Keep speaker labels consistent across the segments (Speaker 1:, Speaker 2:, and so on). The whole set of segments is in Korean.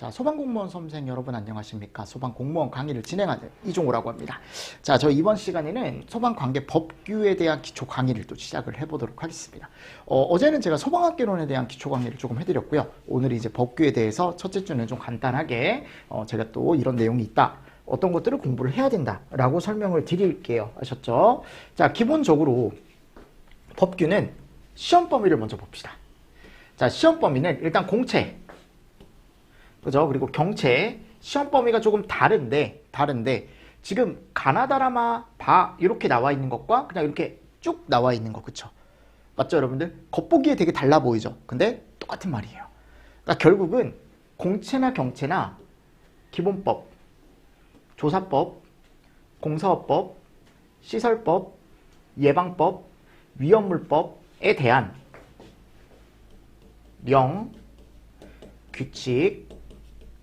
Speaker 1: 자, 소방공무원 수험생 여러분 안녕하십니까? 소방공무원 강의를 진행하는 이종호라고 합니다. 자, 저 이번 시간에는 소방관계 법규에 대한 기초 강의를 또 시작을 해보도록 하겠습니다. 어제는 제가 소방학개론에 대한 기초 강의를 조금 해드렸고요. 오늘 이제 법규에 대해서 첫째 주는 좀 간단하게 제가 또 이런 내용이 있다. 어떤 것들을 공부를 해야 된다라고 설명을 드릴게요. 아셨죠? 자, 기본적으로 법규는 시험 범위를 먼저 봅시다. 자, 시험 범위는 일단 공채, 그죠? 그리고 경채, 시험 범위가 조금 다른데 지금 가나다라마 바 이렇게 나와 있는 것과 그냥 이렇게 쭉 나와 있는 거, 그쵸? 맞죠, 여러분들? 겉보기에 되게 달라 보이죠? 근데 똑같은 말이에요. 그러니까 결국은 공채나 경채나 기본법, 조사법, 공사업법, 시설법, 예방법, 위험물법에 대한 령, 규칙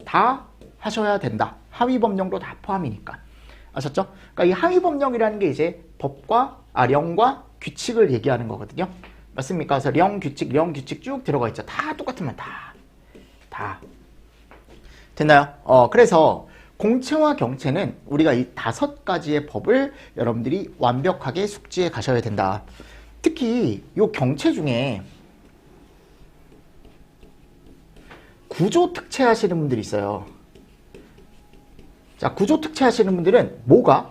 Speaker 1: 다 하셔야 된다. 하위법령도 다 포함이니까. 아셨죠? 그러니까 이 하위법령이라는 게 이제 령과 규칙을 얘기하는 거거든요. 맞습니까? 그래서 령, 규칙 쭉 들어가 있죠. 다 똑같은 말, 다. 됐나요? 그래서 공채와 경채는 우리가 이 5가지의 법을 여러분들이 완벽하게 숙지해 가셔야 된다. 특히 이 경채 중에 구조 특채 하시는 분들이 있어요. 자, 구조 특채 하시는 분들은 뭐가?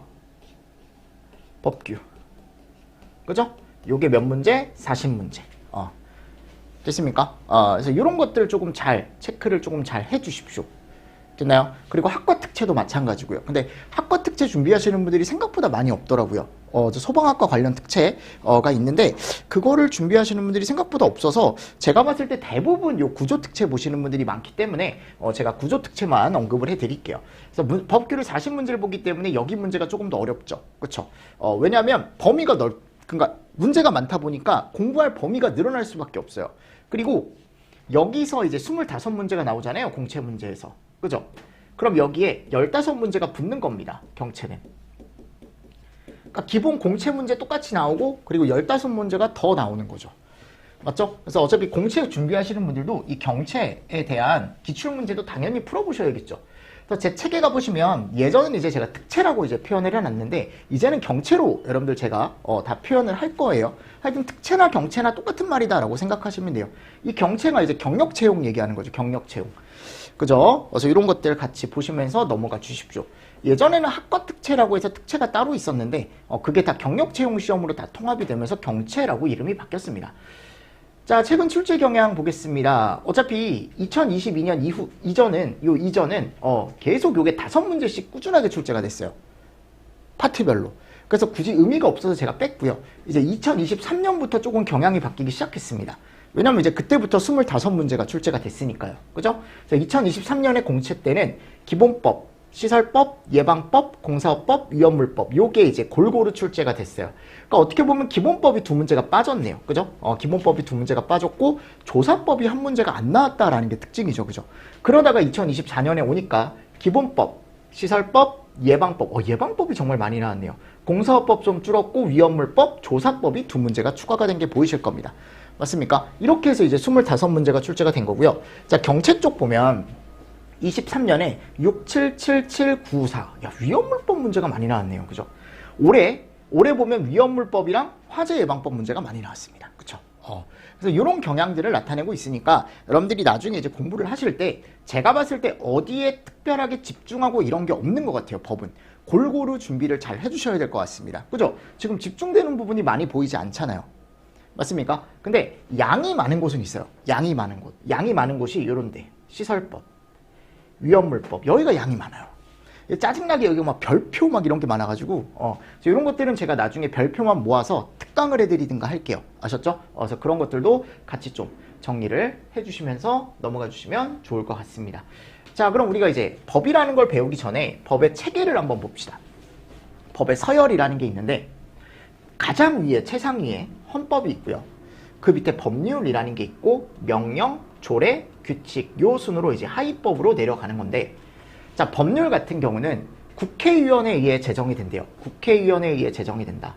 Speaker 1: 법규. 그죠? 요게 몇 문제? 40문제. 됐습니까? 그래서 이런 것들 조금 잘, 체크를 조금 잘 해주십시오. 됐나요? 그리고 학과 특채도 마찬가지고요. 근데 학과 특채 준비하시는 분들이 생각보다 많이 없더라고요. 저 소방학과 관련 특채가 있는데 그거를 준비하시는 분들이 생각보다 없어서 제가 봤을 때 대부분 요 구조 특채 보시는 분들이 많기 때문에 제가 구조 특채만 언급을 해드릴게요. 그래서 법규를 40문제를 보기 때문에 여기 문제가 조금 더 어렵죠. 그렇죠? 왜냐하면 범위가 그러니까 문제가 많다 보니까 공부할 범위가 늘어날 수밖에 없어요. 그리고 여기서 이제 25문제가 나오잖아요. 공채 문제에서. 그죠? 그럼 여기에 15문제가 붙는 겁니다. 경채는. 그러니까 기본 공채 문제 똑같이 나오고 그리고 15문제가 더 나오는 거죠. 맞죠? 그래서 어차피 공채 준비하시는 분들도 이 경채에 대한 기출문제도 당연히 풀어보셔야겠죠. 그래서 제 책에 가보시면 예전은 이제 제가 특채라고 이제 표현을 해놨는데 이제는 경채로 여러분들 제가 다 표현을 할 거예요. 하여튼 특채나 경채나 똑같은 말이다라고 생각하시면 돼요. 이 경채가 이제 경력 채용 얘기하는 거죠. 경력 채용. 그죠? 그래서 이런 것들 같이 보시면서 넘어가 주십시오. 예전에는 학과 특채라고 해서 특채가 따로 있었는데 그게 다 경력 채용 시험으로 다 통합이 되면서 경채라고 이름이 바뀌었습니다. 자, 최근 출제 경향 보겠습니다. 어차피 2022년 이전은 계속 요게 5문제씩 꾸준하게 출제가 됐어요. 파트별로. 그래서 굳이 의미가 없어서 제가 뺐고요. 이제 2023년부터 조금 경향이 바뀌기 시작했습니다. 왜냐면 이제 그때부터 25문제가 출제가 됐으니까요. 그죠? 2023년에 공채 때는 기본법, 시설법, 예방법, 공사업법, 위험물법 요게 이제 골고루 출제가 됐어요. 그러니까 어떻게 보면 기본법이 2문제가 빠졌네요. 그죠? 기본법이 2문제가 빠졌고 조사법이 1문제가 안 나왔다라는 게 특징이죠. 그죠? 그러다가 2024년에 오니까 기본법, 시설법, 예방법. 예방법이 정말 많이 나왔네요. 공사업법 좀 줄었고 위험물법, 조사법이 2문제가 추가가 된 게 보이실 겁니다. 맞습니까? 이렇게 해서 이제 25문제가 출제가 된 거고요. 자, 경채 쪽 보면 23년에 677794. 야, 위험물법 문제가 많이 나왔네요. 그죠? 올해 보면 위험물법이랑 화재 예방법 문제가 많이 나왔습니다. 그쵸? 그래서 이런 경향들을 나타내고 있으니까 여러분들이 나중에 이제 공부를 하실 때 제가 봤을 때 어디에 특별하게 집중하고 이런 게 없는 것 같아요. 법은. 골고루 준비를 잘 해주셔야 될 것 같습니다. 그죠? 지금 집중되는 부분이 많이 보이지 않잖아요. 맞습니까? 근데 양이 많은 곳은 있어요. 양이 많은 곳. 양이 많은 곳이 이런데. 시설법, 위험물법. 여기가 양이 많아요. 짜증나게 여기 막 별표 막 이런 게 많아가지고 이런 것들은 제가 나중에 별표만 모아서 특강을 해드리든가 할게요. 아셨죠? 그래서 그런 것들도 같이 좀 정리를 해주시면서 넘어가 주시면 좋을 것 같습니다. 자, 그럼 우리가 이제 법이라는 걸 배우기 전에 법의 체계를 한번 봅시다. 법의 서열이라는 게 있는데 가장 위에, 최상위에 헌법이 있고요. 그 밑에 법률이라는 게 있고 명령, 조례, 규칙 요 순으로 이제 하위법으로 내려가는 건데 자, 법률 같은 경우는 국회의원에 의해 제정이 된대요. 국회의원에 의해 제정이 된다.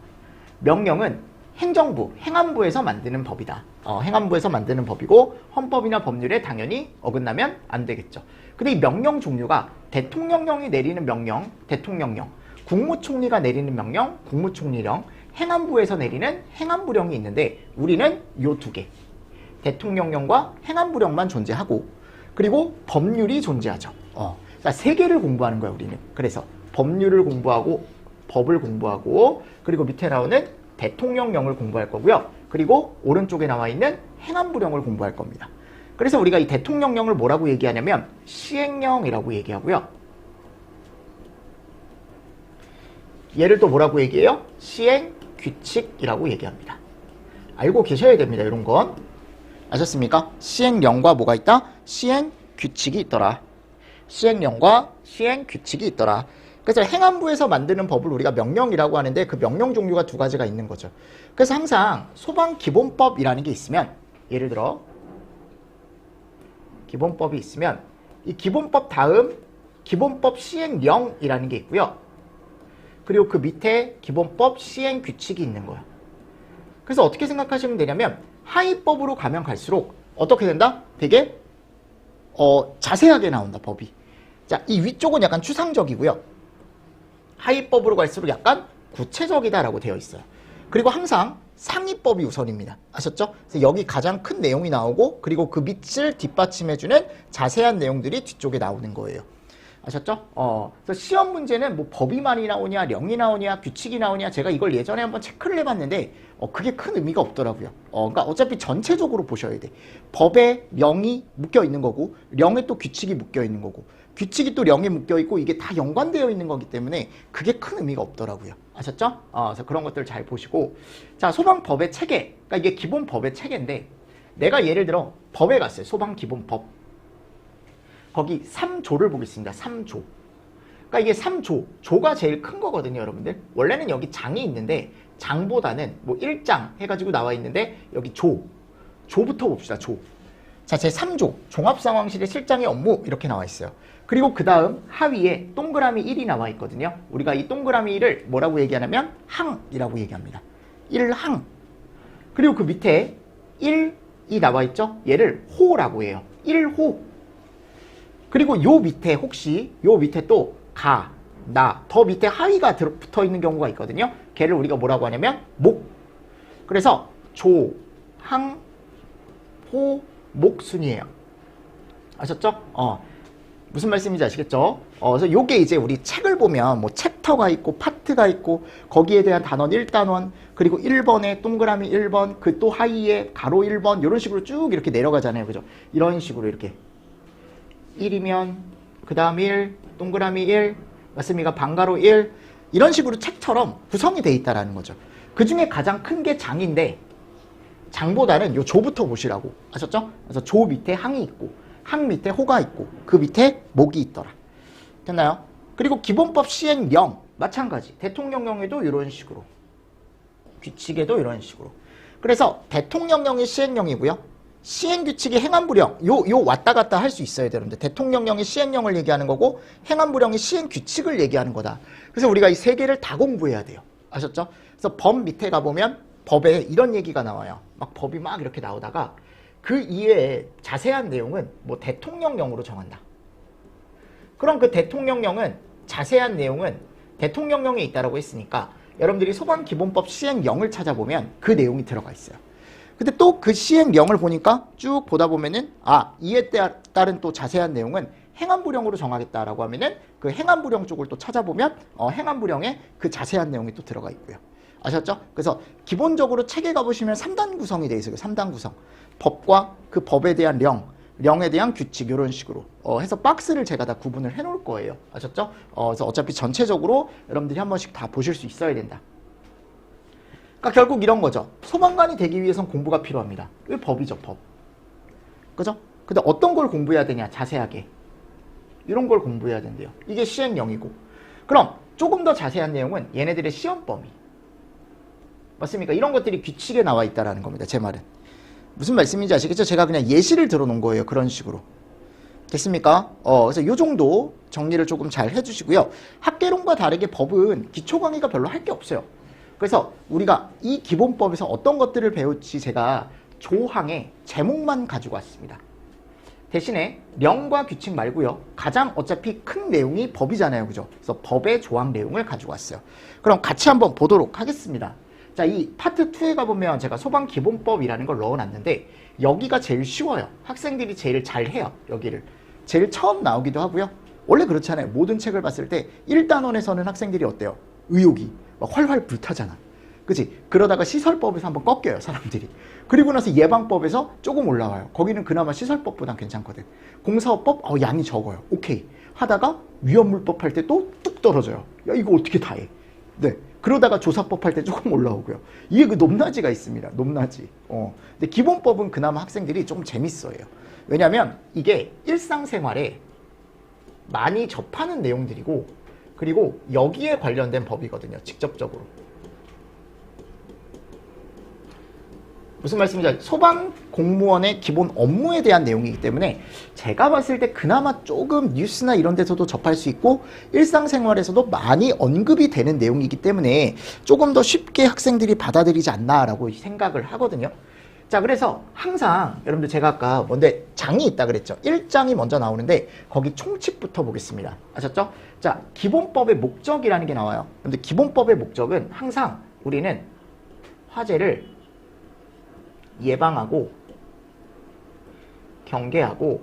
Speaker 1: 명령은 행정부, 행안부에서 만드는 법이다. 행안부에서 만드는 법이고 헌법이나 법률에 당연히 어긋나면 안 되겠죠. 근데 이 명령 종류가 대통령령이 내리는 명령, 대통령령, 국무총리가 내리는 명령, 국무총리령, 행안부에서 내리는 행안부령이 있는데 우리는 요 두 개, 대통령령과 행안부령만 존재하고 그리고 법률이 존재하죠. 그러니까 세 개를 공부하는 거야 우리는. 그래서 법률을 공부하고 법을 공부하고 그리고 밑에 나오는 대통령령을 공부할 거고요. 그리고 오른쪽에 나와 있는 행안부령을 공부할 겁니다. 그래서 우리가 이 대통령령을 뭐라고 얘기하냐면 시행령이라고 얘기하고요. 얘를 또 뭐라고 얘기해요? 시행규칙이라고 얘기합니다. 알고 계셔야 됩니다. 이런 건. 아셨습니까? 시행령과 뭐가 있다? 시행규칙이 있더라. 시행령과 시행규칙이 있더라. 그래서 행안부에서 만드는 법을 우리가 명령이라고 하는데 그 명령 종류가 두 가지가 있는 거죠. 그래서 항상 소방기본법이라는 게 있으면 예를 들어 기본법이 있으면 이 기본법 다음 기본법 시행령이라는 게 있고요. 그리고 그 밑에 기본법 시행규칙이 있는 거예요. 그래서 어떻게 생각하시면 되냐면 하위법으로 가면 갈수록 어떻게 된다? 되게 자세하게 나온다 법이. 자, 이 위쪽은 약간 추상적이고요. 하위법으로 갈수록 약간 구체적이다라고 되어 있어요. 그리고 항상 상위법이 우선입니다. 아셨죠? 그래서 여기 가장 큰 내용이 나오고 그리고 그 밑을 뒷받침해주는 자세한 내용들이 뒤쪽에 나오는 거예요. 아셨죠? 그래서 시험 문제는 뭐 법이 많이 나오냐, 령이 나오냐, 규칙이 나오냐, 제가 이걸 예전에 한번 체크를 해봤는데 그게 큰 의미가 없더라고요. 그러니까 어차피 전체적으로 보셔야 돼. 법에 령이 묶여 있는 거고, 령에 또 규칙이 묶여 있는 거고, 규칙이 또 령에 묶여 있고 이게 다 연관되어 있는 거기 때문에 그게 큰 의미가 없더라고요. 아셨죠? 그래서 그런 것들 잘 보시고, 자, 소방법의 체계, 그러니까 이게 기본 법의 체계인데, 내가 예를 들어 법에 갔어요. 소방기본법. 거기 3조를 보겠습니다. 3조. 그러니까 이게 3조. 조가 제일 큰 거거든요, 여러분들. 원래는 여기 장이 있는데 장보다는 뭐 1장 해가지고 나와 있는데 여기 조. 조부터 봅시다. 조. 자, 제3조. 종합상황실의 실장의 업무 이렇게 나와 있어요. 그리고 그 다음 하위에 동그라미 1이 나와 있거든요. 우리가 이 동그라미 1을 뭐라고 얘기하냐면 항이라고 얘기합니다. 1항. 그리고 그 밑에 1이 나와 있죠. 얘를 호라고 해요. 1호. 그리고 요 밑에 혹시 요 밑에 또 가, 나, 더 밑에 하위가 붙어 있는 경우가 있거든요. 걔를 우리가 뭐라고 하냐면 목. 그래서 조, 항, 호, 목 순이에요. 아셨죠? 무슨 말씀인지 아시겠죠? 그래서 요게 이제 우리 책을 보면 뭐 챕터가 있고 파트가 있고 거기에 대한 단원 1단원 그리고 1번에 동그라미 1번 그 또 하위에 가로 1번 이런 식으로 쭉 이렇게 내려가잖아요. 그죠? 이런 식으로 이렇게 1이면 그 다음 1 동그라미 1 맞습니까? 반가로 1 이런 식으로 책처럼 구성이 돼 있다라는 거죠. 그 중에 가장 큰 게 장인데 장보다는 요 조부터 보시라고. 아셨죠? 그래서 조 밑에 항이 있고 항 밑에 호가 있고 그 밑에 목이 있더라. 됐나요? 그리고 기본법 시행령 마찬가지. 대통령령에도 이런 식으로 규칙에도 이런 식으로. 그래서 대통령령이 시행령이고요. 시행규칙이 행안부령, 요 왔다 갔다 할 수 있어야 되는데 대통령령이 시행령을 얘기하는 거고 행안부령이 시행규칙을 얘기하는 거다. 그래서 우리가 이 세 개를 다 공부해야 돼요. 아셨죠? 그래서 법 밑에 가보면 법에 이런 얘기가 나와요. 막 법이 막 이렇게 나오다가 그 이외에 자세한 내용은 뭐 대통령령으로 정한다. 그럼 그 대통령령은 자세한 내용은 대통령령에 있다라고 했으니까 여러분들이 소방기본법 시행령을 찾아보면 그 내용이 들어가 있어요. 근데 또 그 시행령을 보니까 쭉 보다 보면은 이에 따른 또 자세한 내용은 행안부령으로 정하겠다라고 하면은 그 행안부령 쪽을 또 찾아보면 행안부령에 그 자세한 내용이 또 들어가 있고요. 아셨죠? 그래서 기본적으로 책에 가보시면 3단 구성이 돼 있어요. 3단 구성. 법과 그 법에 대한 령에 대한 규칙 이런 식으로 해서 박스를 제가 다 구분을 해 놓을 거예요. 아셨죠? 그래서 어차피 전체적으로 여러분들이 한 번씩 다 보실 수 있어야 된다. 그러니까 결국 이런 거죠. 소방관이 되기 위해선 공부가 필요합니다. 이 법이죠, 법. 그죠? 근데 어떤 걸 공부해야 되냐, 자세하게. 이런 걸 공부해야 된대요. 이게 시행령이고. 그럼 조금 더 자세한 내용은 얘네들의 시험 범위. 맞습니까? 이런 것들이 규칙에 나와 있다는 겁니다. 제 말은. 무슨 말씀인지 아시겠죠? 제가 그냥 예시를 들어놓은 거예요. 그런 식으로. 됐습니까? 그래서 요 정도 정리를 조금 잘 해주시고요. 학개론과 다르게 법은 기초 강의가 별로 할 게 없어요. 그래서 우리가 이 기본법에서 어떤 것들을 배울지 제가 조항의 제목만 가지고 왔습니다. 대신에 명과 규칙 말고요. 가장 어차피 큰 내용이 법이잖아요. 그죠? 그래서 법의 조항 내용을 가지고 왔어요. 그럼 같이 한번 보도록 하겠습니다. 자, 이 파트 2에 가보면 제가 소방기본법이라는 걸 넣어놨는데 여기가 제일 쉬워요. 학생들이 제일 잘해요. 여기를. 제일 처음 나오기도 하고요. 원래 그렇잖아요. 모든 책을 봤을 때 1단원에서는 학생들이 어때요? 의욕이 막 활활 불타잖아. 그치? 그러다가 시설법에서 한번 꺾여요. 사람들이. 그리고 나서 예방법에서 조금 올라와요. 거기는 그나마 시설법보단 괜찮거든. 공사업법? 양이 적어요. 오케이. 하다가 위험물법 할 때 또 뚝 떨어져요. 야, 이거 어떻게 다 해? 네. 그러다가 조사법 할 때 조금 올라오고요. 이게 그 높낮이가 있습니다. 높낮이. 근데 기본법은 그나마 학생들이 좀 재밌어요. 왜냐면 이게 일상생활에 많이 접하는 내용들이고 그리고 여기에 관련된 법이거든요. 직접적으로. 무슨 말씀인지 소방 공무원의 기본 업무에 대한 내용이기 때문에 제가 봤을 때 그나마 조금 뉴스나 이런 데서도 접할 수 있고 일상생활에서도 많이 언급이 되는 내용이기 때문에 조금 더 쉽게 학생들이 받아들이지 않나라고 생각을 하거든요. 자, 그래서 항상 여러분들 제가 아까 뭔데 장이 있다 그랬죠. 1장이 먼저 나오는데 거기 총칙부터 보겠습니다. 아셨죠? 자, 기본법의 목적이라는 게 나와요. 근데 기본법의 목적은 항상 우리는 화재를 예방하고 경계하고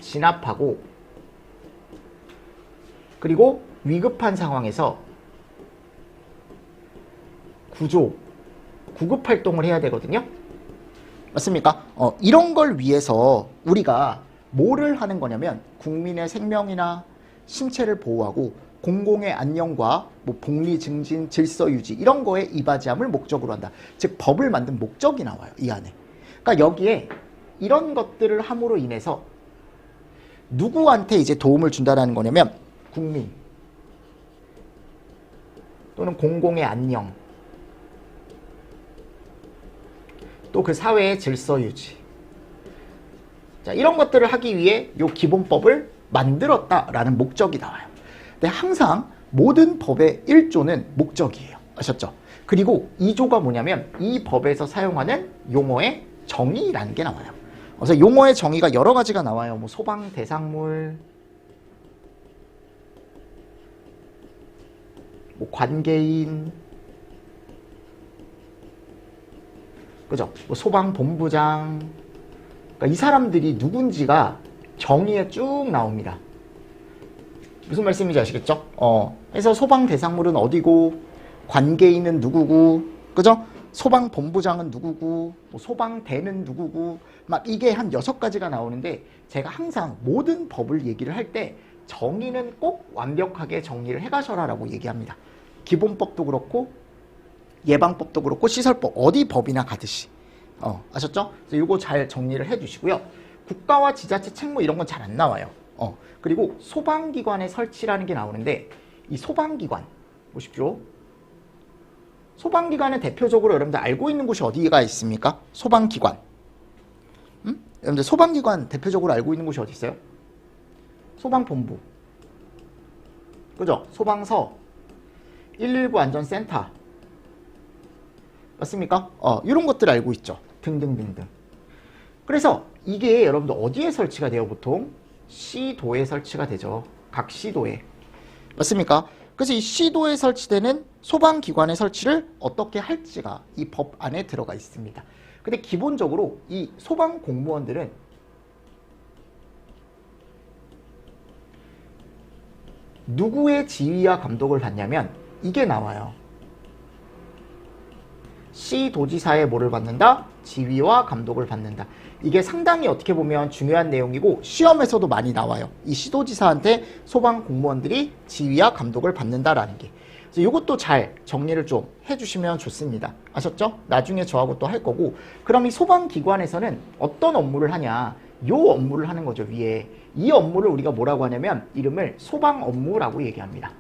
Speaker 1: 진압하고 그리고 위급한 상황에서 구급 활동을 해야 되거든요. 맞습니까? 이런 걸 위해서 우리가 뭐를 하는 거냐면 국민의 생명이나 신체를 보호하고 공공의 안녕과 복리 증진, 질서 유지 이런 거에 이바지함을 목적으로 한다. 즉 법을 만든 목적이 나와요. 이 안에. 그러니까 여기에 이런 것들을 함으로 인해서 누구한테 이제 도움을 준다라는 거냐면 국민 또는 공공의 안녕 또 그 사회의 질서 유지. 자, 이런 것들을 하기 위해 이 기본법을 만들었다라는 목적이 나와요. 근데 항상 모든 법의 1조는 목적이에요. 아셨죠? 그리고 2조가 뭐냐면 이 법에서 사용하는 용어의 정의라는 게 나와요. 그래서 용어의 정의가 여러 가지가 나와요. 뭐 소방 대상물, 뭐 관계인, 그죠? 뭐 소방본부장. 그러니까 이 사람들이 누군지가 정의에 쭉 나옵니다. 무슨 말씀인지 아시겠죠? 그래서 소방 대상물은 어디고, 관계인은 누구고, 그죠? 소방본부장은 누구고, 뭐 소방대는 누구고, 막 이게 한 6가지가 나오는데, 제가 항상 모든 법을 얘기를 할 때 정의는 꼭 완벽하게 정리를 해가셔라라고 얘기합니다. 기본법도 그렇고, 예방법도 그렇고, 시설법, 어디 법이나 가듯이. 아셨죠? 그래서 이거 잘 정리를 해주시고요. 국가와 지자체 책무 이런 건 잘 안 나와요. 그리고 소방기관의 설치라는 게 나오는데 이 소방기관 보십시오. 소방기관은 대표적으로 여러분들 알고 있는 곳이 어디가 있습니까? 소방기관. 여러분들 소방기관 대표적으로 알고 있는 곳이 어디 있어요? 소방본부. 그죠? 소방서, 119 안전센터. 맞습니까? 이런 것들 알고 있죠. 등등등등. 그래서 이게 여러분들 어디에 설치가 돼요? 보통 시도에 설치가 되죠. 각 시도에. 맞습니까? 그래서 이 시도에 설치되는 소방기관의 설치를 어떻게 할지가 이 법 안에 들어가 있습니다. 근데 기본적으로 이 소방 공무원들은 누구의 지휘와 감독을 받냐면 이게 나와요. 시도지사의 뭐를 받는다? 지휘와 감독을 받는다. 이게 상당히 어떻게 보면 중요한 내용이고 시험에서도 많이 나와요. 이 시도지사한테 소방 공무원들이 지휘와 감독을 받는다라는 게. 그래서 이것도 잘 정리를 좀 해주시면 좋습니다. 아셨죠? 나중에 저하고 또 할 거고. 그럼 이 소방기관에서는 어떤 업무를 하냐? 요 업무를 하는 거죠, 위에. 이 업무를 우리가 뭐라고 하냐면 이름을 소방 업무라고 얘기합니다.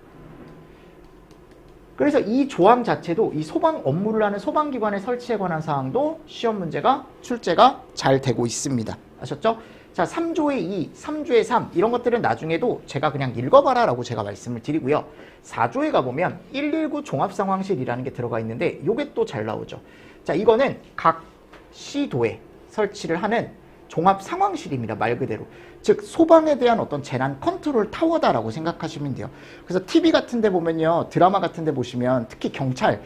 Speaker 1: 그래서 이 조항 자체도 이 소방 업무를 하는 소방기관의 설치에 관한 사항도 시험 문제가 출제가 잘 되고 있습니다. 아셨죠? 자, 3조의 2, 3조의 3 이런 것들은 나중에도 제가 그냥 읽어봐라 라고 제가 말씀을 드리고요. 4조에 가보면 119 종합상황실이라는 게 들어가 있는데 요게 또 잘 나오죠. 자, 이거는 각 시도에 설치를 하는 종합상황실입니다. 말 그대로. 즉 소방에 대한 어떤 재난 컨트롤 타워다라고 생각하시면 돼요. 그래서 TV 같은 데 보면요. 드라마 같은 데 보시면 특히 경찰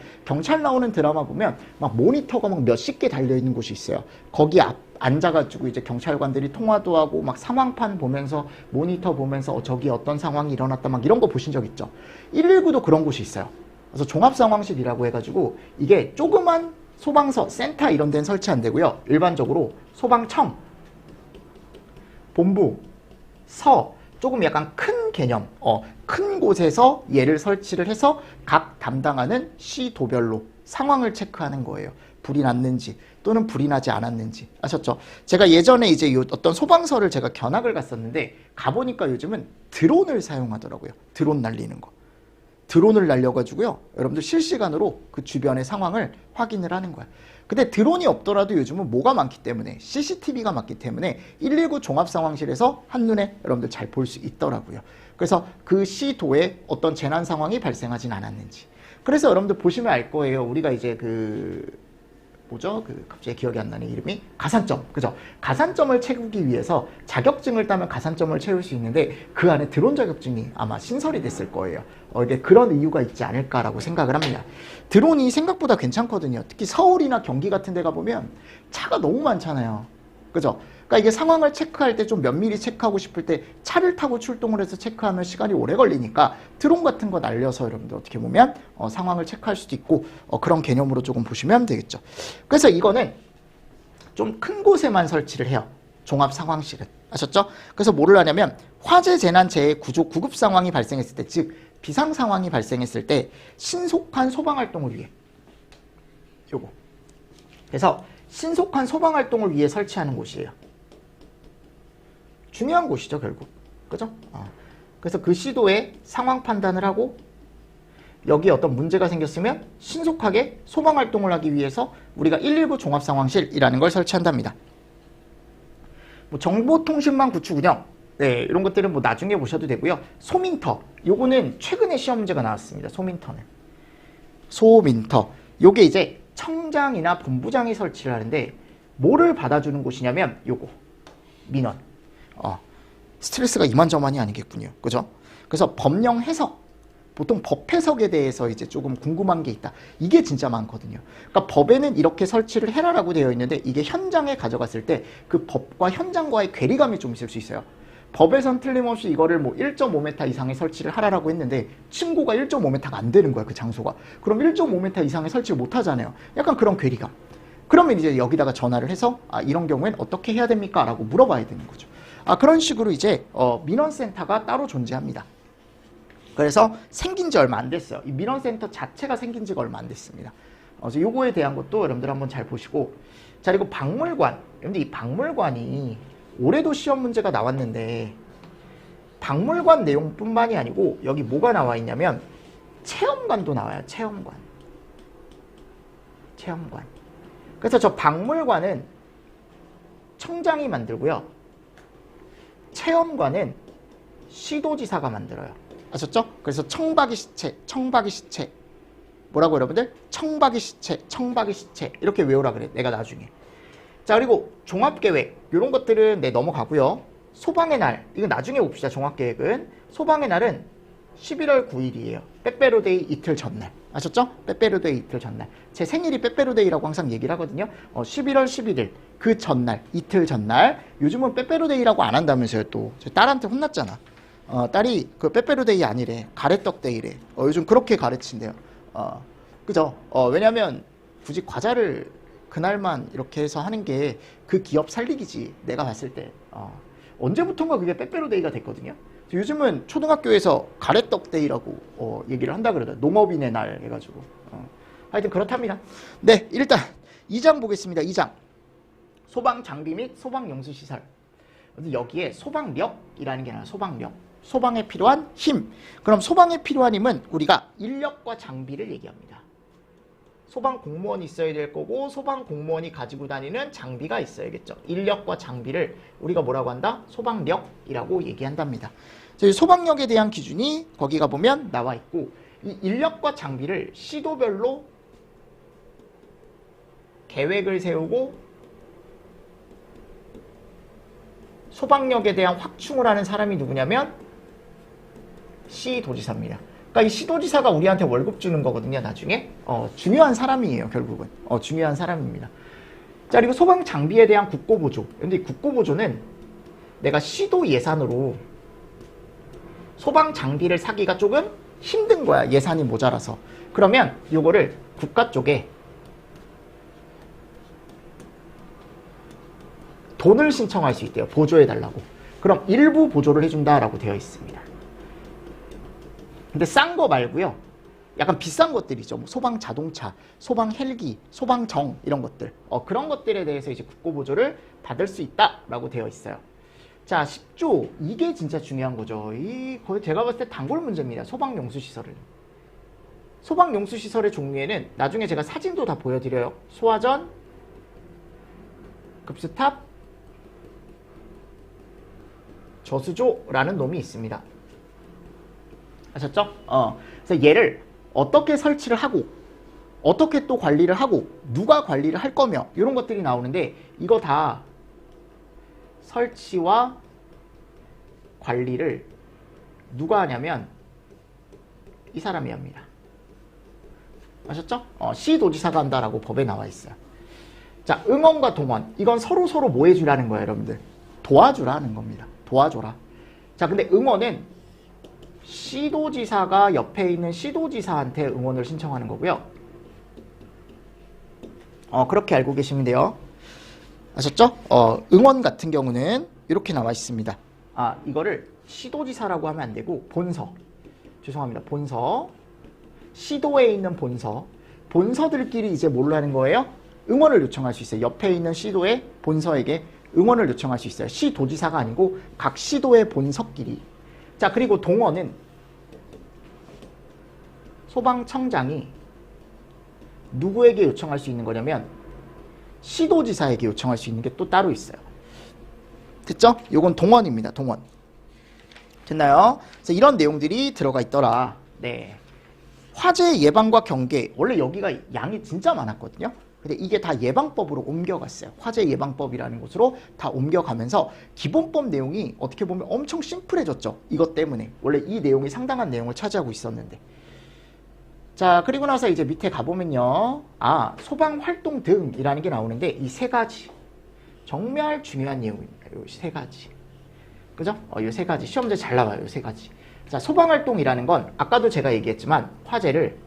Speaker 1: 나오는 드라마 보면 막 모니터가 막 몇십 개 달려있는 곳이 있어요. 거기 앞 앉아가지고 이제 경찰관들이 통화도 하고 막 상황판 보면서 모니터 보면서 저기 어떤 상황이 일어났다 막 이런 거 보신 적 있죠. 119도 그런 곳이 있어요. 그래서 종합상황실이라고 해가지고 이게 조그만 소방서, 센터 이런 데는 설치 안 되고요. 일반적으로 소방청, 본부, 서, 조금 약간 큰 개념, 큰 곳에서 얘를 설치를 해서 각 담당하는 시도별로 상황을 체크하는 거예요. 불이 났는지 또는 불이 나지 않았는지. 아셨죠? 제가 예전에 이제 어떤 소방서를 제가 견학을 갔었는데 가보니까 요즘은 드론을 사용하더라고요. 드론 날리는 거. 드론을 날려가지고요. 여러분들 실시간으로 그 주변의 상황을 확인을 하는 거야. 근데 드론이 없더라도 요즘은 뭐가 많기 때문에 CCTV가 많기 때문에 119 종합상황실에서 한눈에 여러분들 잘 볼 수 있더라고요. 그래서 그 시도에 어떤 재난 상황이 발생하진 않았는지. 그래서 여러분들 보시면 알 거예요. 우리가 이제 갑자기 기억이 안 나네, 이름이. 가산점. 그죠? 가산점을 채우기 위해서 자격증을 따면 가산점을 채울 수 있는데 그 안에 드론 자격증이 아마 신설이 됐을 거예요. 이게 그런 이유가 있지 않을까라고 생각을 합니다. 드론이 생각보다 괜찮거든요. 특히 서울이나 경기 같은 데 가보면 차가 너무 많잖아요. 그죠? 그러니까 이게 상황을 체크할 때 좀 면밀히 체크하고 싶을 때 차를 타고 출동을 해서 체크하면 시간이 오래 걸리니까 드론 같은 거 날려서 여러분들 어떻게 보면 상황을 체크할 수도 있고 그런 개념으로 조금 보시면 되겠죠. 그래서 이거는 좀 큰 곳에만 설치를 해요. 종합상황실은. 아셨죠? 그래서 뭐를 하냐면 화재, 재난, 재해, 구조, 구급 상황이 발생했을 때, 즉 비상 상황이 발생했을 때 신속한 소방 활동을 위해 요거. 그래서 신속한 소방 활동을 위해 설치하는 곳이에요. 중요한 곳이죠, 결국. 그죠? 그래서 그 시도에 상황 판단을 하고 여기에 어떤 문제가 생겼으면 신속하게 소방 활동을 하기 위해서 우리가 119 종합상황실이라는 걸 설치한답니다. 뭐 정보통신망 구축 운영, 네, 이런 것들은 뭐 나중에 보셔도 되고요. 소민터, 요거는 최근에 시험 문제가 나왔습니다. 소민터. 요게 이제 청장이나 본부장이 설치를 하는데 뭐를 받아주는 곳이냐면 요거 민원. 스트레스가 이만저만이 아니겠군요. 그죠? 그래서 법령 해석, 보통 법 해석에 대해서 이제 조금 궁금한 게 있다. 이게 진짜 많거든요. 그러니까 법에는 이렇게 설치를 해라라고 되어 있는데 이게 현장에 가져갔을 때 그 법과 현장과의 괴리감이 좀 있을 수 있어요. 법에선 틀림없이 이거를 뭐 1.5m 이상의 설치를 하라고 했는데 층고가 1.5m가 안 되는 거야, 그 장소가. 그럼 1.5m 이상의 설치를 못 하잖아요. 약간 그런 괴리감. 그러면 이제 여기다가 전화를 해서 이런 경우엔 어떻게 해야 됩니까? 라고 물어봐야 되는 거죠. 그런 식으로 이제 민원센터가 따로 존재합니다. 그래서 생긴 지 얼마 안 됐어요. 이 민원센터 자체가 생긴 지가 얼마 안 됐습니다. 그래서 요거에 대한 것도 여러분들 한번 잘 보시고. 자, 그리고 박물관. 여러분들 이 박물관이 올해도 시험 문제가 나왔는데 박물관 내용뿐만이 아니고 여기 뭐가 나와 있냐면 체험관도 나와요. 체험관. 그래서 저 박물관은 청장이 만들고요. 체험관은 시도지사가 만들어요. 아셨죠? 그래서 청박이 시체. 뭐라고 여러분들? 청박이 시체. 이렇게 외우라 그래. 내가 나중에. 자, 그리고 종합계획. 이런 것들은 넘어가고요. 소방의 날. 이건 나중에 봅시다. 종합계획은. 소방의 날은 11월 9일이에요. 빼빼로데이 이틀 전날. 아셨죠? 빼빼로데이 이틀 전날. 제 생일이 빼빼로데이라고 항상 얘기를 하거든요. 11월 11일. 그 전날. 이틀 전날. 요즘은 빼빼로데이라고 안 한다면서요, 또. 제 딸한테 혼났잖아. 딸이 그 빼빼로데이 아니래. 가래떡데이래. 요즘 그렇게 가르친대요. 그죠? 왜냐면 굳이 과자를 그날만 이렇게 해서 하는 게 그 기업 살리기지. 내가 봤을 때. 언제부턴가 그게 빼빼로데이가 됐거든요. 요즘은 초등학교에서 가래떡데이라고 얘기를 한다 그러더라고요. 농업인의 날 해가지고. 하여튼 그렇답니다. 네, 일단 2장 보겠습니다. 2장. 소방장비 및 소방용수시설. 여기에 소방력이라는 게 나와요. 소방력. 소방에 필요한 힘. 그럼 소방에 필요한 힘은 우리가 인력과 장비를 얘기합니다. 소방 공무원이 있어야 될 거고 소방 공무원이 가지고 다니는 장비가 있어야겠죠. 인력과 장비를 우리가 뭐라고 한다? 소방력이라고 얘기한답니다. 소방력에 대한 기준이 거기 가보면 나와 있고 이 인력과 장비를 시도별로 계획을 세우고 소방력에 대한 확충을 하는 사람이 누구냐면 시도지사입니다. 그러니까 이 시도지사가 우리한테 월급 주는 거거든요, 나중에. 중요한 사람이에요, 결국은. 중요한 사람입니다. 자, 그리고 소방 장비에 대한 국고보조. 근데 이 국고보조는 내가 시도 예산으로 소방 장비를 사기가 조금 힘든 거야, 예산이 모자라서. 그러면 이거를 국가 쪽에 돈을 신청할 수 있대요, 보조해달라고. 그럼 일부 보조를 해준다라고 되어 있습니다. 근데 싼 거 말고요. 약간 비싼 것들이죠. 뭐 소방 자동차, 소방 헬기, 소방정 이런 것들. 그런 것들에 대해서 이제 국고보조를 받을 수 있다라고 되어 있어요. 자, 10조. 이게 진짜 중요한 거죠. 거의 제가 봤을 때 단골 문제입니다. 소방용수시설은. 소방용수시설의 종류에는 나중에 제가 사진도 다 보여드려요. 소화전, 급수탑, 저수조라는 놈이 있습니다. 아셨죠? 그래서 얘를 어떻게 설치를 하고 어떻게 또 관리를 하고 누가 관리를 할 거며 이런 것들이 나오는데 이거 다 설치와 관리를 누가 하냐면 이 사람이 합니다. 아셨죠? 시도지사가 한다라고 법에 나와 있어요. 자, 응원과 동원. 이건 서로 뭐 해주라는 거예요, 여러분들. 도와주라는 겁니다. 도와줘라. 자, 근데 응원은 시도지사가 옆에 있는 시도지사한테 응원을 신청하는 거고요. 그렇게 알고 계시면 돼요. 아셨죠? 응원 같은 경우는 이렇게 나와 있습니다. 이거를 시도지사라고 하면 안 되고 본서. 죄송합니다. 본서. 시도에 있는 본서. 본서들끼리 이제 뭘로 하는 거예요? 응원을 요청할 수 있어요. 옆에 있는 시도의 본서에게 응원을 요청할 수 있어요. 시도지사가 아니고 각 시도의 본서끼리. 자, 그리고 동원은 소방청장이 누구에게 요청할 수 있는 거냐면 시도지사에게 요청할 수 있는 게 또 따로 있어요. 됐죠? 요건 동원입니다. 동원. 됐나요? 그래서 이런 내용들이 들어가 있더라. 네. 화재 예방과 경계. 원래 여기가 양이 진짜 많았거든요. 근데 이게 다 예방법으로 옮겨갔어요. 화재 예방법이라는 곳으로 다 옮겨가면서 기본법 내용이 어떻게 보면 엄청 심플해졌죠. 이것 때문에. 원래 이 내용이 상당한 내용을 차지하고 있었는데. 자, 그리고 나서 이제 밑에 가보면요. 소방활동 등이라는 게 나오는데 이 세 가지. 정말 중요한 내용입니다. 이 세 가지. 그죠? 이 세 가지. 시험 문제 잘 나와요. 이 세 가지. 자, 소방활동이라는 건 아까도 제가 얘기했지만 화재를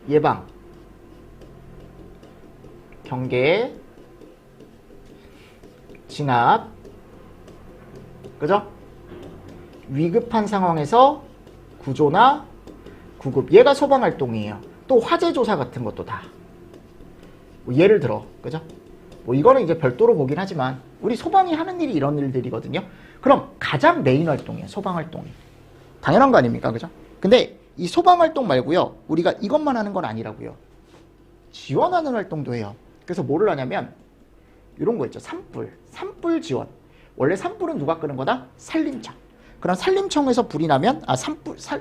Speaker 1: 예방, 경계, 진압, 그죠? 위급한 상황에서 구조나 구급. 얘가 소방활동이에요. 또 화재조사 같은 것도 다. 예를 들어, 그죠? 이거는 이제 별도로 보긴 하지만 우리 소방이 하는 일이 이런 일들이거든요. 그럼 가장 메인 활동이에요. 소방활동이. 당연한 거 아닙니까? 그죠? 근데 이 소방활동 말고요. 우리가 이것만 하는 건 아니라고요. 지원하는 활동도 해요. 그래서 뭐를 하냐면 이런 거 있죠. 산불. 산불 지원. 원래 산불은 누가 끄는 거다? 산림청. 그럼 산림청에서 불이 나면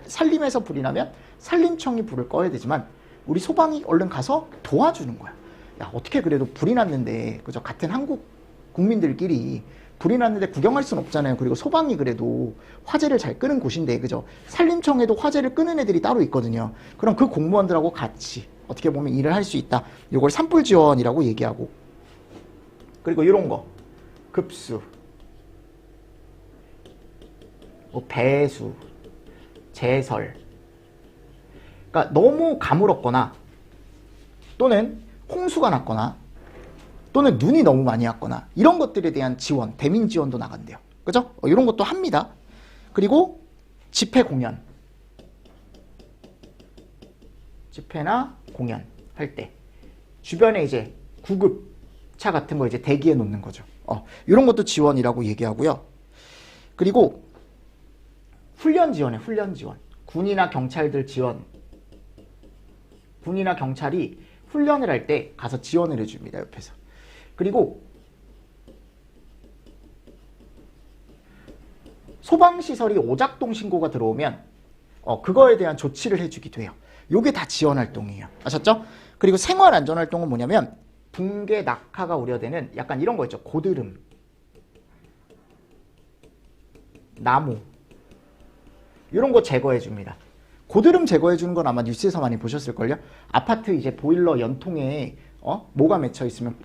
Speaker 1: 산림에서 불이 나면 산림청이 불을 꺼야 되지만 우리 소방이 얼른 가서 도와주는 거야. 야, 어떻게 그래도 불이 났는데 그죠? 같은 한국 국민들끼리 불이 났는데 구경할 순 없잖아요. 그리고 소방이 그래도 화재를 잘 끄는 곳인데, 그죠? 산림청에도 화재를 끄는 애들이 따로 있거든요. 그럼 그 공무원들하고 같이 어떻게 보면 일을 할 수 있다. 이걸 산불 지원이라고 얘기하고. 그리고 이런 거. 급수. 배수. 제설. 그러니까 너무 가물었거나 또는 홍수가 났거나 또는 눈이 너무 많이 왔거나 이런 것들에 대한 지원, 대민 지원도 나간대요. 그죠? 이런 것도 합니다. 그리고 집회 공연. 집회나 공연 할 때 주변에 이제 구급차 같은 거 이제 대기해 놓는 거죠. 이런 것도 지원이라고 얘기하고요. 그리고 훈련 지원에 훈련 지원. 군이나 경찰들 지원. 군이나 경찰이 훈련을 할 때 가서 지원을 해줍니다. 옆에서. 그리고 소방시설이 오작동 신고가 들어오면 그거에 대한 조치를 해주기도 해요. 요게 다 지원활동이에요. 아셨죠? 그리고 생활안전활동은 뭐냐면 붕괴, 낙하가 우려되는 약간 이런 거 있죠. 고드름, 나무 이런 거 제거해 줍니다. 고드름 제거해 주는 건 아마 뉴스에서 많이 보셨을걸요? 아파트 이제 보일러 연통에 뭐가 맺혀 있으면,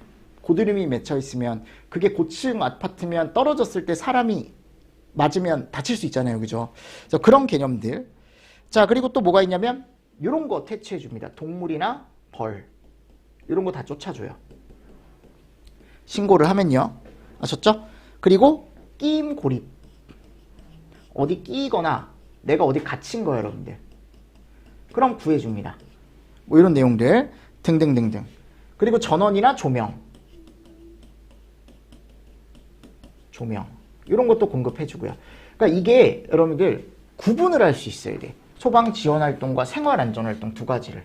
Speaker 1: 고드름이 맺혀 있으면 그게 고층 아파트면 떨어졌을 때 사람이 맞으면 다칠 수 있잖아요. 그죠? 그래서 그런 개념들. 자, 그리고 또 뭐가 있냐면 이런 거 퇴치해 줍니다. 동물이나 벌 이런 거 다 쫓아줘요. 신고를 하면요. 아셨죠? 그리고 끼임 고립, 어디 끼거나 내가 어디 갇힌 거예요, 여러분들. 그럼 구해줍니다. 뭐 이런 내용들 등등등등. 그리고 전원이나 조명 이런 것도 공급해주고요. 그러니까 이게 여러분들 구분을 할 수 있어야 돼. 소방지원활동과 생활안전활동 두 가지를.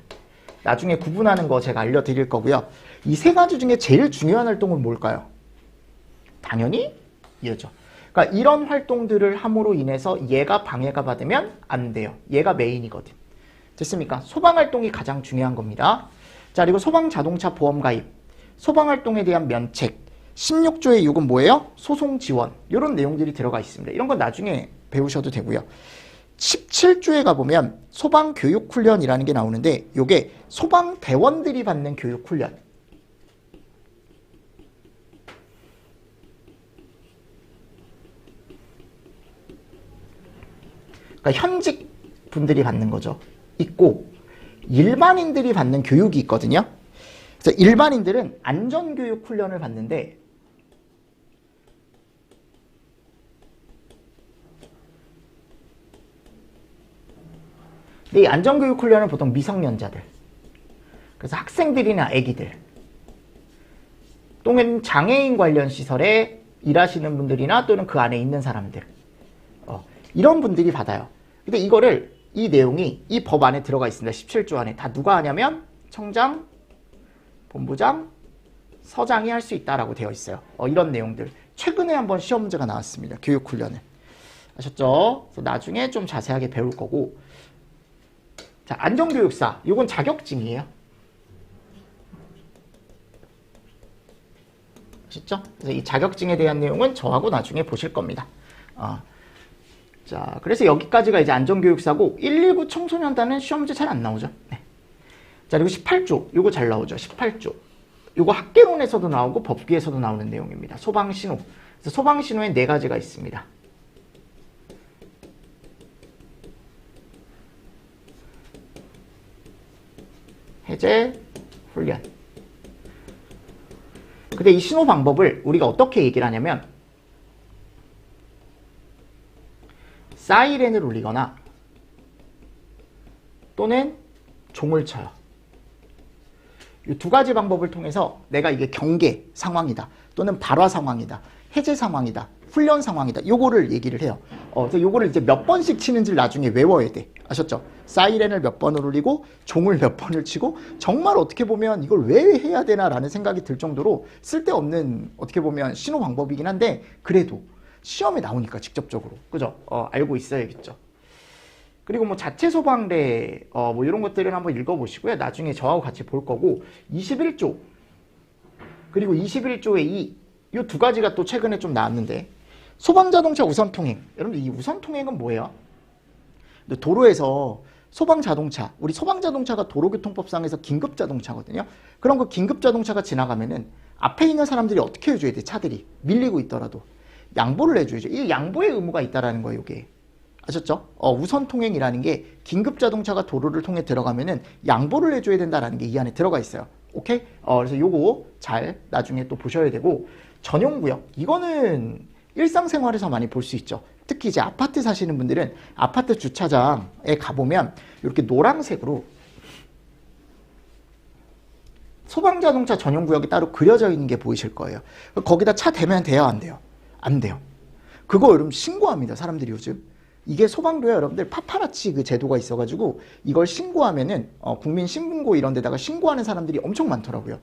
Speaker 1: 나중에 구분하는 거 제가 알려드릴 거고요. 이 세 가지 중에 제일 중요한 활동은 뭘까요? 당연히 이거죠. 그러니까 이런 활동들을 함으로 인해서 얘가 방해가 받으면 안 돼요. 얘가 메인이거든. 됐습니까? 소방활동이 가장 중요한 겁니다. 자, 그리고 소방자동차 보험 가입, 소방활동에 대한 면책, 16조의 6은 뭐예요? 소송 지원. 이런 내용들이 들어가 있습니다. 이런 건 나중에 배우셔도 되고요. 17조에 가보면 소방교육훈련이라는 게 나오는데 이게 소방대원들이 받는 교육훈련. 그러니까 현직 분들이 받는 거죠. 있고 일반인들이 받는 교육이 있거든요. 그래서 일반인들은 안전교육 훈련을 받는데 이 안전교육 훈련은 보통 미성년자들, 그래서 학생들이나 애기들 또는 장애인 관련 시설에 일하시는 분들이나 또는 그 안에 있는 사람들 이런 분들이 받아요. 근데 이거를 이 내용이 이 법 안에 들어가 있습니다. 17조 안에. 다 누가 하냐면 청장, 본부장, 서장이 할 수 있다라고 되어 있어요. 이런 내용들. 최근에 한번 시험 문제가 나왔습니다. 교육훈련을. 아셨죠? 그래서 나중에 좀 자세하게 배울 거고. 자, 안전교육사. 이건 자격증이에요. 아셨죠? 그래서 이 자격증에 대한 내용은 저하고 나중에 보실 겁니다. 자, 그래서 여기까지가 이제 안전교육사고 119 청소년단은 시험 문제 잘 안 나오죠. 네. 자, 그리고 18조. 요거 잘 나오죠. 18조. 요거 학개론에서도 나오고 법규에서도 나오는 내용입니다. 소방신호. 그래서 소방신호에 4가지가 있습니다. 해제, 훈련. 근데 이 신호 방법을 우리가 어떻게 얘기를 하냐면 사이렌을 울리거나 또는 종을 쳐요. 이 2가지 방법을 통해서 내가 이게 경계 상황이다 또는 발화 상황이다, 해제 상황이다, 훈련 상황이다, 요거를 얘기를 해요. 그래서 요거를 이제 몇 번씩 치는지를 나중에 외워야 돼. 아셨죠? 사이렌을 몇 번을 울리고 종을 몇 번을 치고, 정말 어떻게 보면 이걸 왜 해야 되나라는 생각이 들 정도로 쓸데없는 어떻게 보면 신호 방법이긴 한데 그래도 시험에 나오니까 직접적으로, 그죠? 알고 있어야겠죠. 그리고 뭐 자체 소방례 뭐 이런 것들은 한번 읽어보시고요. 나중에 저하고 같이 볼 거고, 21조 그리고 21조의 이 2가지가 또 최근에 좀 나왔는데, 소방자동차 우선통행. 여러분들 이 우선통행은 뭐예요? 도로에서 소방자동차, 우리 소방자동차가 도로교통법상에서 긴급자동차거든요. 그럼 그 긴급자동차가 지나가면은 앞에 있는 사람들이 어떻게 해줘야 돼? 차들이 밀리고 있더라도 양보를 해줘야죠. 이 양보의 의무가 있다라는 거예요, 이게. 아셨죠? 우선 통행이라는 게 긴급자동차가 도로를 통해 들어가면은 양보를 해줘야 된다라는 게 이 안에 들어가 있어요. 오케이? 그래서 요거 잘 나중에 또 보셔야 되고, 전용구역. 이거는 일상생활에서 많이 볼 수 있죠. 특히 이제 아파트 사시는 분들은 아파트 주차장에 가보면 이렇게 노란색으로 소방자동차 전용구역이 따로 그려져 있는 게 보이실 거예요. 거기다 차 대면 돼요, 안 돼요? 안 돼요. 그거 여러분 신고합니다, 사람들이 요즘. 이게 소방도에 여러분들 파파라치 그 제도가 있어가지고 이걸 신고하면은 국민신문고 이런 데다가 신고하는 사람들이 엄청 많더라고요.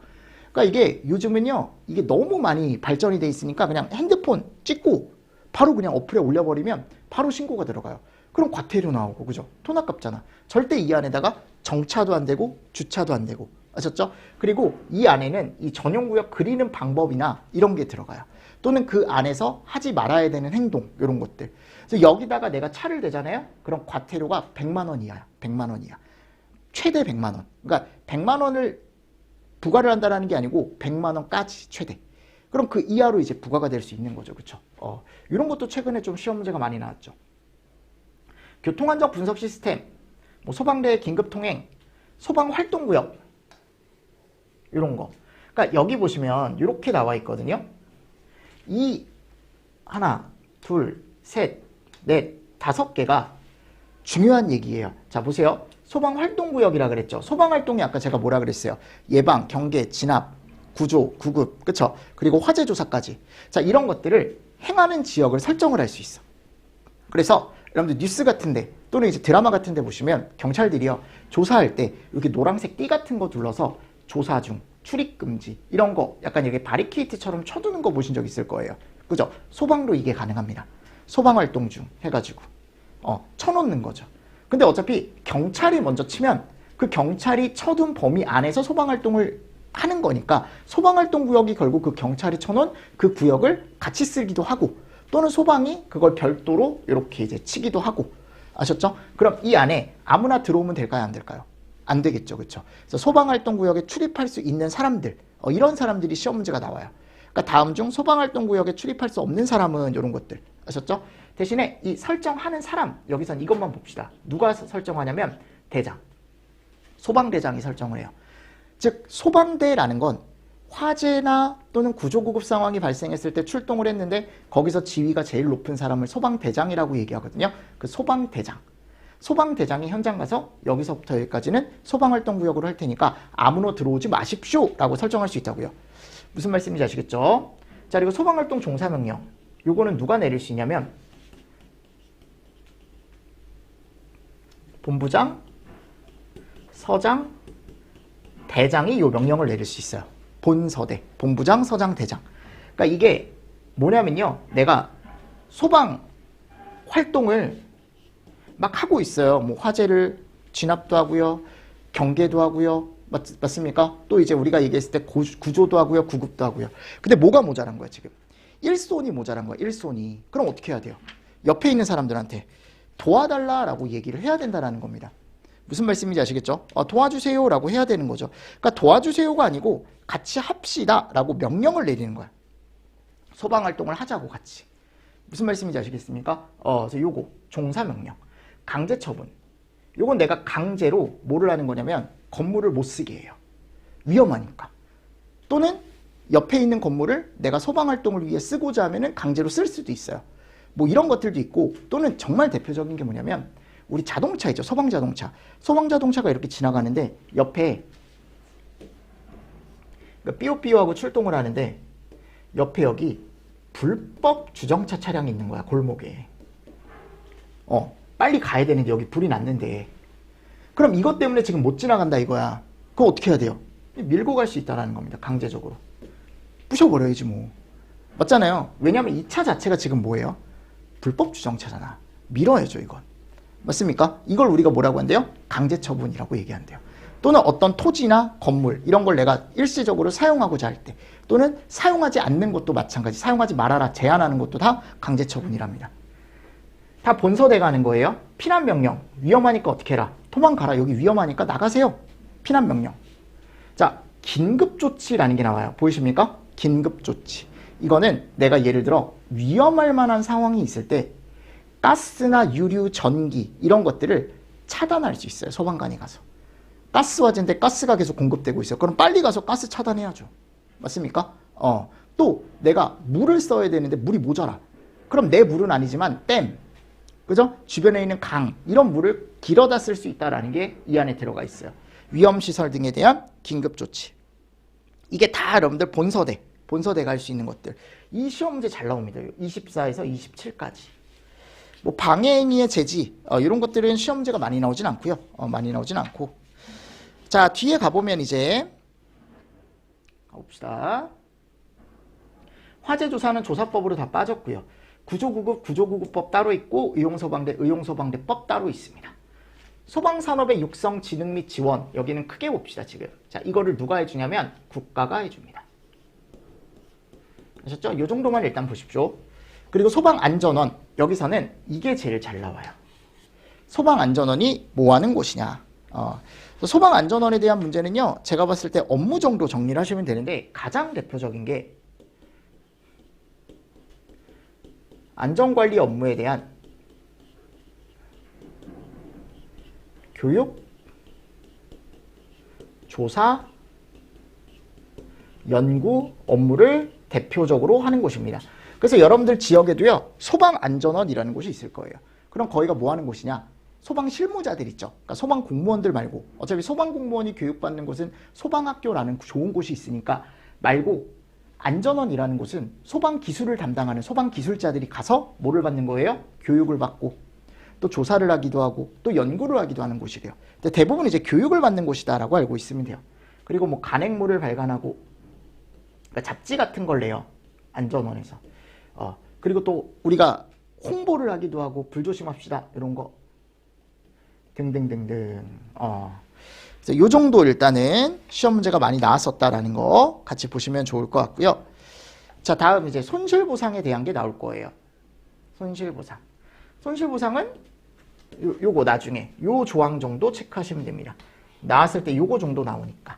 Speaker 1: 그러니까 이게 요즘은요, 이게 너무 많이 발전이 돼 있으니까 그냥 핸드폰 찍고 바로 그냥 어플에 올려버리면 바로 신고가 들어가요. 그럼 과태료 나오고, 그죠? 돈 아깝잖아. 절대 이 안에다가 정차도 안 되고 주차도 안 되고, 아셨죠? 그리고 이 안에는 이 전용구역 그리는 방법이나 이런 게 들어가요. 또는 그 안에서 하지 말아야 되는 행동, 이런 것들. 그래서 여기다가 내가 차를 대잖아요? 그럼 과태료가 100만 원 이하야. 100만 원 이하. 최대 100만 원. 그러니까 100만 원을 부과를 한다는 게 아니고 100만 원까지 최대. 그럼 그 이하로 이제 부과가 될 수 있는 거죠. 그쵸? 이런 것도 최근에 좀 시험 문제가 많이 나왔죠. 교통안전 분석 시스템, 뭐 소방대 긴급통행, 소방활동구역, 이런 거. 그러니까 여기 보시면 이렇게 나와 있거든요. 이 하나, 둘, 셋, 넷, 5개가 중요한 얘기예요. 자, 보세요. 소방활동구역이라 그랬죠. 소방활동이 아까 제가 뭐라 그랬어요? 예방, 경계, 진압, 구조, 구급, 그쵸? 그리고 화재 조사까지. 자, 이런 것들을 행하는 지역을 설정을 할 수 있어. 그래서 여러분들 뉴스 같은데 또는 이제 드라마 같은데 보시면 경찰들이요, 조사할 때 이렇게 노란색 띠 같은 거 둘러서 조사 중, 출입 금지 이런 거 약간 이렇게 바리케이트처럼 쳐두는 거 보신 적 있을 거예요. 그죠? 소방도 이게 가능합니다. 소방활동 중 해가지고 쳐놓는 거죠. 근데 어차피 경찰이 먼저 치면 그 경찰이 쳐둔 범위 안에서 소방활동을 하는 거니까 소방활동 구역이 결국 그 경찰이 쳐놓은 그 구역을 같이 쓰기도 하고, 또는 소방이 그걸 별도로 이렇게 이제 치기도 하고, 아셨죠? 그럼 이 안에 아무나 들어오면 될까요? 안 될까요? 안 되겠죠. 그렇죠? 그래서 소방활동 구역에 출입할 수 있는 사람들, 이런 사람들이 시험 문제가 나와요. 그러니까 다음 중 소방활동 구역에 출입할 수 없는 사람은 이런 것들, 아셨죠? 대신에 이 설정하는 사람, 여기선 이것만 봅시다. 누가 설정하냐면 대장, 소방대장이 설정을 해요. 즉 소방대라는 건 화재나 또는 구조구급 상황이 발생했을 때 출동을 했는데 거기서 지위가 제일 높은 사람을 소방대장이라고 얘기하거든요. 그 소방대장. 소방대장이 현장 가서 여기서부터 여기까지는 소방활동구역으로 할 테니까 아무나 들어오지 마십시오 라고 설정할 수 있다고요. 무슨 말씀인지 아시겠죠? 자, 그리고 소방활동 종사명령. 요거는 누가 내릴 수 있냐면 본부장, 서장, 대장이 요 명령을 내릴 수 있어요. 본서대, 본부장, 서장, 대장. 그러니까 이게 뭐냐면요, 내가 소방 활동을 막 하고 있어요. 뭐 화재를 진압도 하고요, 경계도 하고요, 맞습니까? 또 이제 우리가 얘기했을 때 구조도 하고요, 구급도 하고요. 근데 뭐가 모자란 거야 지금? 일손이 모자란 거야. 일손이. 그럼 어떻게 해야 돼요? 옆에 있는 사람들한테 도와달라라고 얘기를 해야 된다는 겁니다. 무슨 말씀인지 아시겠죠? 도와주세요 라고 해야 되는 거죠. 그러니까 도와주세요가 아니고 같이 합시다 라고 명령을 내리는 거야. 소방활동을 하자고 같이. 무슨 말씀인지 아시겠습니까? 그래서 요거 종사명령, 강제처분. 요건 내가 강제로 뭐를 하는 거냐면 건물을 못 쓰게 해요. 위험하니까. 또는 옆에 있는 건물을 내가 소방활동을 위해 쓰고자 하면은 강제로 쓸 수도 있어요. 뭐 이런 것들도 있고, 또는 정말 대표적인 게 뭐냐면 우리 자동차 있죠. 소방자동차. 소방자동차가 이렇게 지나가는데 옆에 삐요삐요하고 출동을 하는데 옆에 여기 불법 주정차 차량이 있는 거야. 골목에. 빨리 가야 되는데 여기 불이 났는데. 그럼 이것 때문에 지금 못 지나간다 이거야. 그거 어떻게 해야 돼요? 밀고 갈 수 있다는 겁니다. 강제적으로. 부셔버려야지 뭐. 맞잖아요. 왜냐하면 이 차 자체가 지금 뭐예요? 불법 주정차잖아. 밀어야죠 이건. 맞습니까? 이걸 우리가 뭐라고 한대요? 강제처분이라고 얘기한대요. 또는 어떤 토지나 건물 이런 걸 내가 일시적으로 사용하고자 할 때, 또는 사용하지 않는 것도 마찬가지, 사용하지 말아라 제한하는 것도 다 강제처분이랍니다. 다 본서대 가는 거예요. 피난명령. 위험하니까 어떻게 해라? 도망가라. 여기 위험하니까 나가세요. 피난명령. 자, 긴급조치라는 게 나와요. 보이십니까? 긴급조치. 이거는 내가 예를 들어 위험할 만한 상황이 있을 때 가스나 유류, 전기 이런 것들을 차단할 수 있어요. 소방관이 가서. 가스 화재인데 가스가 계속 공급되고 있어요. 그럼 빨리 가서 가스 차단해야죠. 맞습니까? 또 내가 물을 써야 되는데 물이 모자라. 그럼 내 물은 아니지만 댐, 그죠? 주변에 있는 강 이런 물을 길어다 쓸 수 있다는 게 이 안에 들어가 있어요. 위험시설 등에 대한 긴급조치. 이게 다 여러분들 본서대가 할 수 있는 것들. 이 시험 문제 잘 나옵니다. 24에서 27까지. 뭐 방해행위의 제지 이런 것들은 시험 문제가 많이 나오진 않고요. 많이 나오진 않고. 자, 뒤에 가보면 이제 가봅시다. 화재조사는 조사법으로 다 빠졌고요. 구조구급, 구조구급법 따로 있고 의용소방대, 의용소방대법 따로 있습니다. 소방산업의 육성, 진흥 및 지원, 여기는 크게 봅시다 지금. 자, 이거를 누가 해주냐면 국가가 해줍니다. 아셨죠? 이 정도만 일단 보십시오. 그리고 소방안전원, 여기서는 이게 제일 잘 나와요. 소방안전원이 뭐 하는 곳이냐. 소방안전원에 대한 문제는요, 제가 봤을 때 업무 정도 정리를 하시면 되는데, 가장 대표적인 게 안전관리 업무에 대한 교육, 조사, 연구 업무를 대표적으로 하는 곳입니다. 그래서 여러분들 지역에도요, 소방안전원이라는 곳이 있을 거예요. 그럼 거기가 뭐 하는 곳이냐? 소방 실무자들 있죠. 그러니까 소방 공무원들 말고, 어차피 소방 공무원이 교육받는 곳은 소방학교라는 좋은 곳이 있으니까 말고, 안전원이라는 곳은 소방 기술을 담당하는 소방 기술자들이 가서 뭐를 받는 거예요? 교육을 받고, 또 조사를 하기도 하고, 또 연구를 하기도 하는 곳이래요. 근데 대부분 이제 교육을 받는 곳이다라고 알고 있으면 돼요. 그리고 뭐 간행물을 발간하고, 그러니까 잡지 같은 걸 내요. 안전원에서. 그리고 또 우리가 홍보를 하기도 하고, 불조심합시다 이런 거 등등등등. 그래서 요 정도 일단은 시험 문제가 많이 나왔었다라는 거 같이 보시면 좋을 것 같고요. 자, 다음 이제 손실보상에 대한 게 나올 거예요. 손실보상. 손실보상은 요거 나중에 요 조항 정도 체크하시면 됩니다. 나왔을 때 요거 정도 나오니까.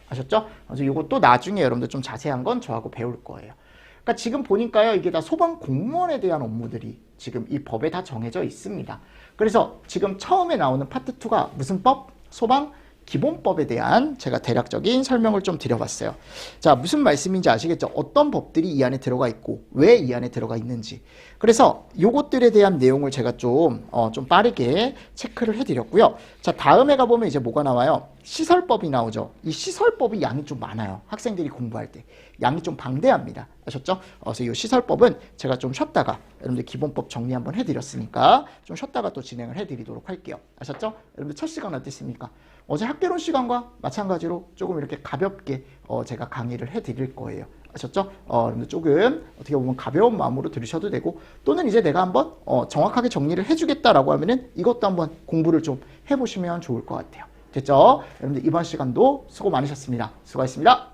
Speaker 1: 아셨죠? 그래서 요것도 나중에 여러분들 좀 자세한 건 저하고 배울 거예요. 그러니까 지금 보니까요, 이게 다 소방 공무원에 대한 업무들이 지금 이 법에 다 정해져 있습니다. 그래서 지금 처음에 나오는 파트 2가 무슨 법? 소방 기본법에 대한 제가 대략적인 설명을 좀 드려봤어요. 자, 무슨 말씀인지 아시겠죠? 어떤 법들이 이 안에 들어가 있고 왜 이 안에 들어가 있는지. 그래서 요것들에 대한 내용을 제가 좀 빠르게 체크를 해드렸고요. 자, 다음에 가보면 이제 뭐가 나와요? 시설법이 나오죠. 이 시설법이 양이 좀 많아요. 학생들이 공부할 때. 양이 좀 방대합니다. 아셨죠? 그래서 이 시설법은 제가 좀 쉬었다가 여러분들 기본법 정리 한번 해드렸으니까 좀 쉬었다가 또 진행을 해드리도록 할게요. 아셨죠? 여러분들 첫 시간 어땠습니까? 어제 학개론 시간과 마찬가지로 조금 이렇게 가볍게 제가 강의를 해드릴 거예요. 아셨죠? 여러분들 조금 어떻게 보면 가벼운 마음으로 들으셔도 되고, 또는 이제 내가 한번 정확하게 정리를 해주겠다라고 하면은 이것도 한번 공부를 좀 해보시면 좋을 것 같아요. 됐죠? 여러분들 이번 시간도 수고 많으셨습니다. 수고하셨습니다.